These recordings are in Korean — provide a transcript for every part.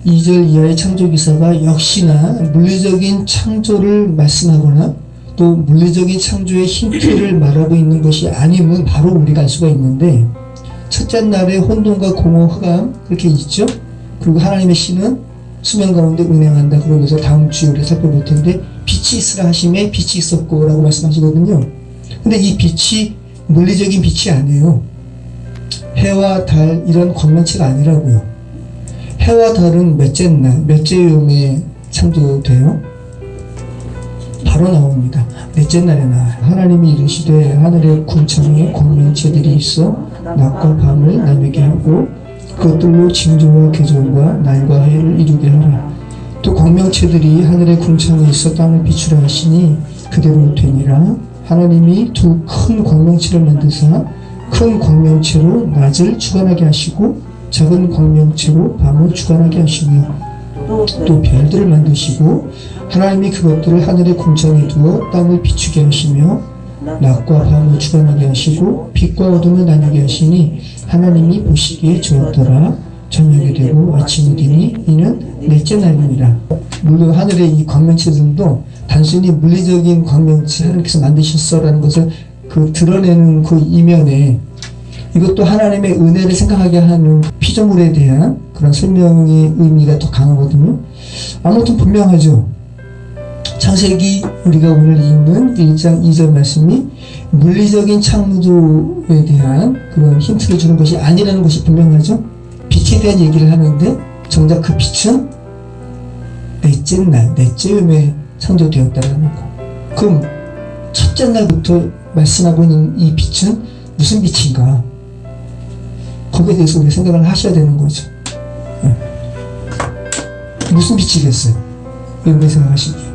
2절 이하의 창조기사가 역시나 물리적인 창조를 말씀하거나 또 물리적인 창조의 힌트를 말하고 있는 것이 아니면 바로 우리가 알 수가 있는데, 첫째 날에 혼돈과 공허, 흑암 그렇게 있죠. 그리고 하나님의 신은 수면 가운데 운행한다. 그러면서 다음 주에 우리가 살펴볼 텐데, 빛이 있으라 하심에 빛이 있었고 라고 말씀하시거든요. 근데 이 빛이 물리적인 빛이 아니에요. 해와 달 이런 광명체가 아니라고요. 해와 달은 몇째 날, 몇째 요음에 창조돼요? 바로 나옵니다. 넷째 날에 나 하나님이 이르시되 하늘의 궁창에 광명체들이 있어 낮과 밤을 나누게 하고 그것들로 징조와 계절과 날과 해를 이루게 하라. 또 광명체들이 하늘의 궁창에 있어 땅을 비추라 하시니 그대로 되니라. 하나님이 두 큰 광명체를 만드사 큰 광명체로 낮을 주관하게 하시고 작은 광명체로 밤을 주관하게 하시며 또 별들을 만드시고 하나님이 그것들을 하늘의 궁창에 두어 땅을 비추게 하시며 낮과 밤을 주관하게 하시고 빛과 어둠을 나누게 하시니 하나님이 보시기에 좋았더라. 저녁이 되고 아침이 되니 이는 넷째 날이니라. 물론 하늘의 이 광명체들도 단순히 물리적인 광명체 하나님께서 만드셨어라는 것을 드러내는 그 이면에 이것도 하나님의 은혜를 생각하게 하는 피조물에 대한 그런 설명의 의미가 더 강하거든요. 아무튼 분명하죠. 창세기 우리가 오늘 읽는 1장 2절 말씀이 물리적인 창조에 대한 그런 힌트를 주는 것이 아니라는 것이 분명하죠. 빛에 대한 얘기를 하는데 정작 그 빛은 넷째 날, 넷째 요음에 창조되었다는 거. 그럼 첫째 날부터 말씀하고 있는 이 빛은 무슨 빛인가? 거기에 대해서 우리가 생각을 하셔야 되는 거죠. 네. 무슨 빛이겠어요? 여러분이 생각하시기에.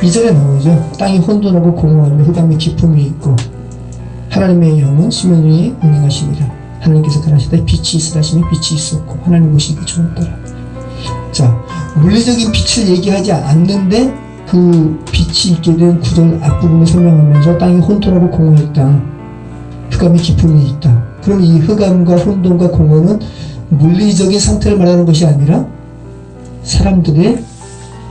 2절에 나오죠. 땅이 혼돈하고 공허하며 흑암의 기품이 있고 하나님의 영은 수면 위에 운행하시니라. 하나님께서 그러시되 빛이 있으라 하시니 빛이 있었고 하나님 보시기 좋았더라. 자, 물리적인 빛을 얘기하지 않는데 그 빛이 있게 된 구절 앞부분을 설명하면서 땅이 혼돈하고 공허했다. 흑암의 기품이 있다. 그럼 이 흑암과 혼돈과 공허는 물리적인 상태를 말하는 것이 아니라 사람들의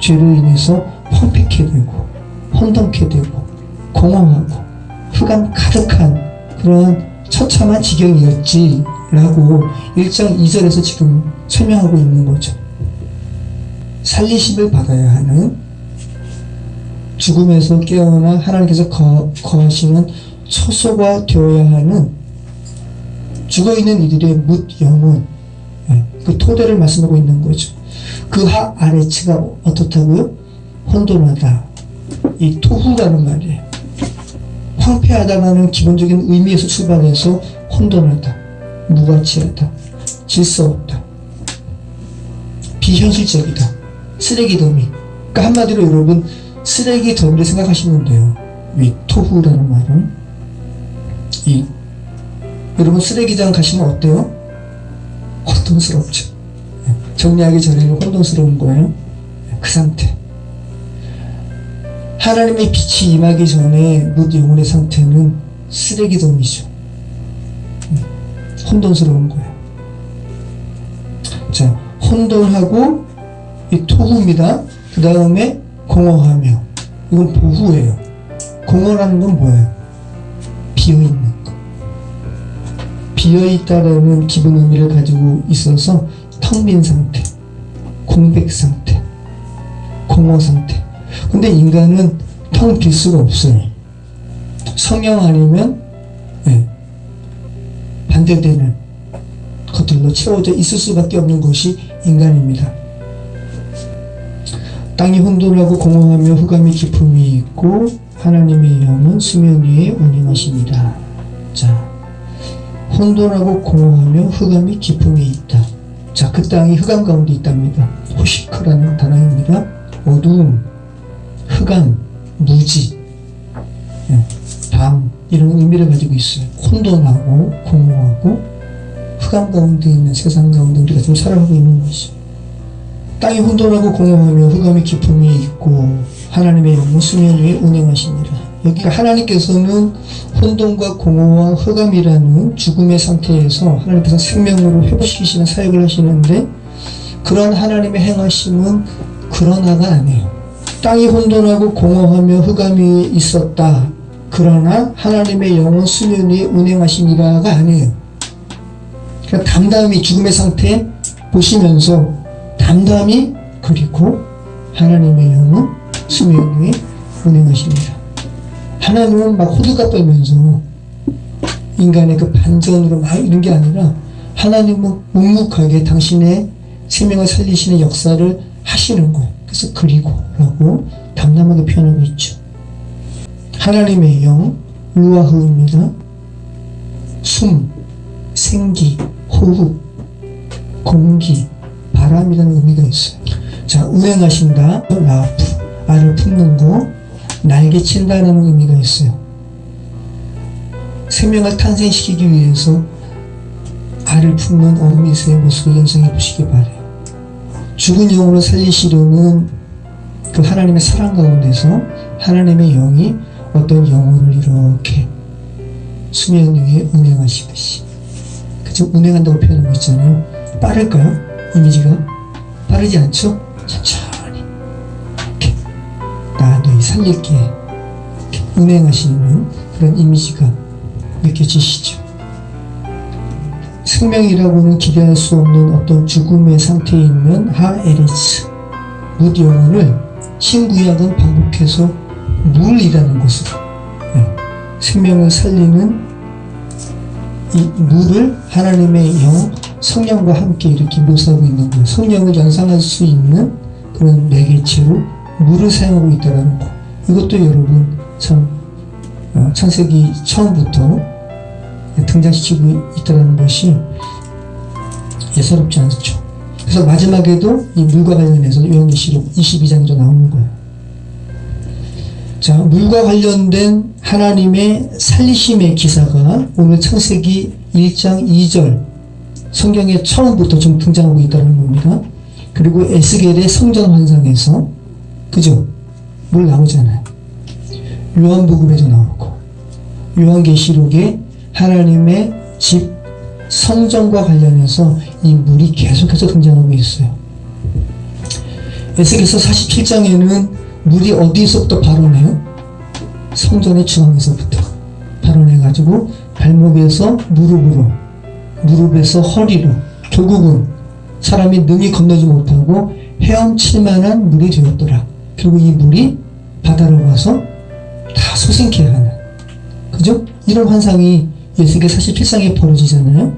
죄로 인해서 펑패케 되고 혼돈케 되고 공허하고 흑암 가득한 그런 처참한 지경이었지라고 1장 2절에서 지금 설명하고 있는 거죠. 살리심을 받아야 하는, 죽음에서 깨어나 하나님께서 거하시는 처소가 되어야 하는 죽어있는 이들의 뭇 영혼, 그 토대를 말씀하고 있는 거죠. 그 아래치가 어떻다고요? 혼돈하다. 이 토후라는 말이에요. 황폐하다라는 기본적인 의미에서 출발해서 혼돈하다, 무가치하다, 질서 없다, 비현실적이다, 쓰레기 더미. 그러니까 한마디로 여러분 쓰레기 더미를 생각하시면 돼요. 이 토후라는 말은 여러분 쓰레기장 가시면 어때요? 혼돈스럽죠. 정리하기 전에는 혼돈스러운 거예요. 그 상태. 하나님의 빛이 임하기 전에 뭇 영혼의 상태는 쓰레기더미죠. 혼돈스러운 거예요. 자, 혼돈하고 이 토후입니다. 그 다음에 공허하며, 이건 보후예요. 공허라는 건 뭐예요? 비어있는 거. 비어있다라는 기본 의미를 가지고 있어서 텅 빈 상태, 공백 상태, 공허 상태. 근데 인간은 텅 빌 수가 없어요. 성령 아니면 반대되는 것들로 채워져 있을 수밖에 없는 것이 인간입니다. 땅이 혼돈하고 공허하며 흑암의 기품이 있고 하나님의 영은 수면 위에 운행하십니다. 자, 혼돈하고 공허하며 흑암의 기품이 있다. 자, 그 땅이 흑암 가운데 있답니다. 호시크라는 단어입니다. 어두움, 흑암, 무지, 밤, 이런 의미를 가지고 있어요. 혼돈하고 공허하고 흑암 가운데 있는 세상 가운데 우리가 지금 살아가고 있는 것이죠. 땅이 혼돈하고 공허하며 흑암의 기품이 있고 하나님의 영은 수면 위에 운행하시니라. 여기가 하나님께서는 혼돈과 공허와 흑암이라는 죽음의 상태에서 하나님께서 생명으로 회복시키시는 사역을 하시는데, 그런 하나님의 행하심은 그러나가 아니에요. 땅이 혼돈하고 공허하며 흑암이 있었다. 그러나 하나님의 영은 수면 위에 운행하시니라가 아니에요. 그러니까 담담히 죽음의 상태 보시면서 담담히, 그리고 하나님의 영은 수면 위에 운행하십니다. 하나님은 막 호들갑 떨면서 인간의 그 반전으로 막 이런 게 아니라, 하나님은 묵묵하게 당신의 생명을 살리시는 역사를 하시는 거예요. 그래서 그리고라고 담담하게 표현하고 있죠. 하나님의 영, 루아흐입니다. 숨, 생기, 호흡, 공기, 바람이라는 의미가 있어요. 자, 운행하신다, 라프, 알을 품는 거, 날개친다는 의미가 있어요. 생명을 탄생시키기 위해서 알을 품는 어미새의 모습을 연상해 보시기 바래요. 죽은 영으로 살리시려는 그 하나님의 사랑 가운데서 하나님의 영이 어떤 영혼을 이렇게 수면 위에 운행하시듯이, 그죠? 운행한다고 표현하고 있잖아요. 빠를까요? 이미지가 빠르지 않죠? 천천히 이렇게 나 너희 살릴게 이렇게 운행하시는 그런 이미지가 느껴지시죠? 생명이라고는 기대할 수 없는 어떤 죽음의 상태에 있는 하에레츠, 뭇 영혼을 신구약은 반복해서 물이라는 것으로, 생명을 살리는 이 물을 하나님의 영, 성령과 함께 이렇게 묘사하고 있는 거예요. 성령을 연상할 수 있는 그런 매개체로 물을 사용하고 있다는 거. 이것도 여러분 참 창세기 처음부터 등장시키고 있다는 것이 예사롭지 않죠. 그래서 마지막에도 이 물과 관련해서 요한계시록 22장에도 나오는 거예요. 자, 물과 관련된 하나님의 살리심의 기사가 오늘 창세기 1장 2절 성경에 처음부터 좀 등장하고 있다는 겁니다. 그리고 에스겔의 성전 환상에서, 그죠? 물 나오잖아요. 요한복음에도 나오고, 요한계시록에 하나님의 집 성전과 관련해서 이 물이 계속해서 등장하고 있어요. 에스겔서 47장에는 물이 어디서부터 발원해요? 성전의 중앙에서부터 발원해가지고 발목에서 무릎으로, 무릎에서 허리로, 결국은 사람이 능히 건너지 못하고 헤엄칠 만한 물이 되었더라. 그리고 이 물이 바다로 가서 다 소생케 하는, 그죠? 이런 환상이 에스겔 47장에 벌어지잖아요.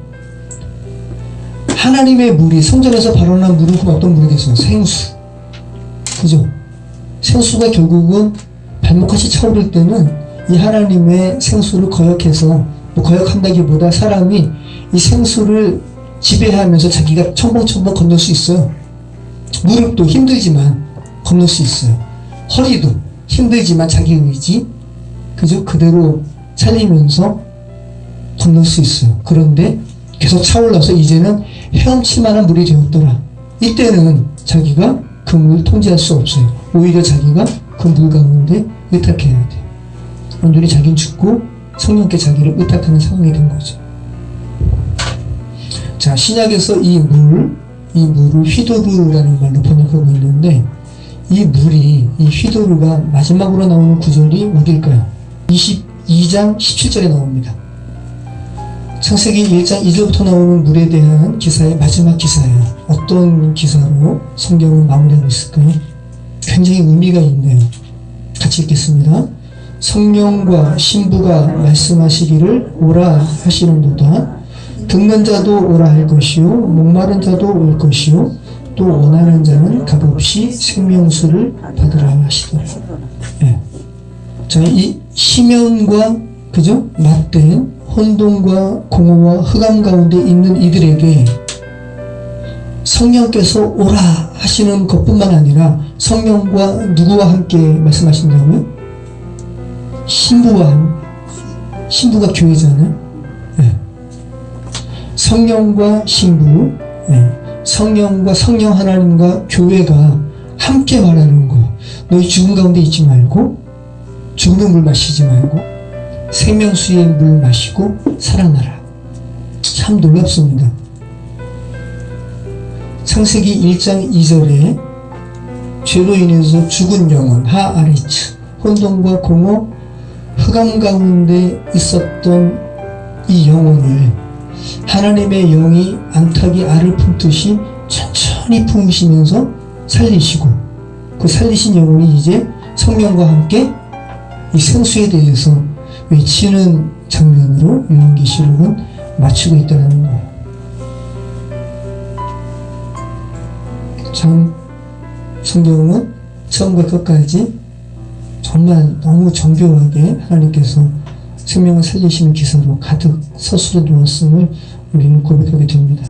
하나님의 물이, 성전에서 발원한 물은 그럼 어떤 물이겠어요? 생수, 그죠? 생수가 결국은 발목같이 차오를 때는 이 하나님의 생수를 거역해서, 거역한다기보다 사람이 이 생수를 지배하면서 자기가 첨벙첨벙 건널 수 있어요. 무릎도 힘들지만 건널 수 있어요. 허리도 힘들지만 자기 의지, 그죠? 그대로 살리면서 건널 수 있어요. 그런데 계속 차올라서 이제는 헤엄칠 만한 물이 되었더라. 이때는 자기가 그 물을 통제할 수 없어요. 오히려 자기가 그 물 가운데 의탁해야 돼요. 온전히 자기는 죽고 성령께 자기를 의탁하는 상황이 된 거죠. 자, 신약에서 이 물을 휘도르라는 말로 번역하고 있는데, 이 물이, 이 휘도르가 마지막으로 나오는 구절이 어딜까요? 22장 17절에 나옵니다. 창세기 1장 2절부터 나오는 물에 대한 기사의 마지막 기사예요. 어떤 기사로 성경은 마무리하고 있을까요? 굉장히 의미가 있네요. 같이 읽겠습니다. 성령과 신부가 말씀하시기를 오라 하시는도다. 듣는 자도 오라 할 것이요, 목마른 자도 올 것이요, 또 원하는 자는 값없이 생명수를 받으라 하시더라. 네. 자, 이 심연과, 그죠? 맞댄 혼돈과 공허와 흑암 가운데 있는 이들에게 성령께서 오라 하시는 것뿐만 아니라, 성령과 누구와 함께 말씀하신다고요? 신부가 교회잖아요. 네. 성령과 신부, 네. 성령과 성령 하나님과 교회가 함께 말하는 거예요. 너희 죽은 가운데 있지 말고 죽는 물 마시지 말고 생명수의 물 마시고 살아나라. 참 놀랍습니다. 창세기 1장 2절에 죄로 인해서 죽은 영혼 하아리츠, 혼돈과 공허, 흑암 가운데 있었던 이 영혼을 하나님의 영이 암탉이 알을 품듯이 천천히 품으시면서 살리시고, 그 살리신 영혼이 이제 성령과 함께 이 생수에 대해서 외치는 장면으로 요한계시록은 마치고 있다는 거예요. 참 성경은 처음부터 끝까지 정말 너무 정교하게 하나님께서 생명을 살리시는 기사로 가득 서술해 두었음을 우리는 고백하게 됩니다.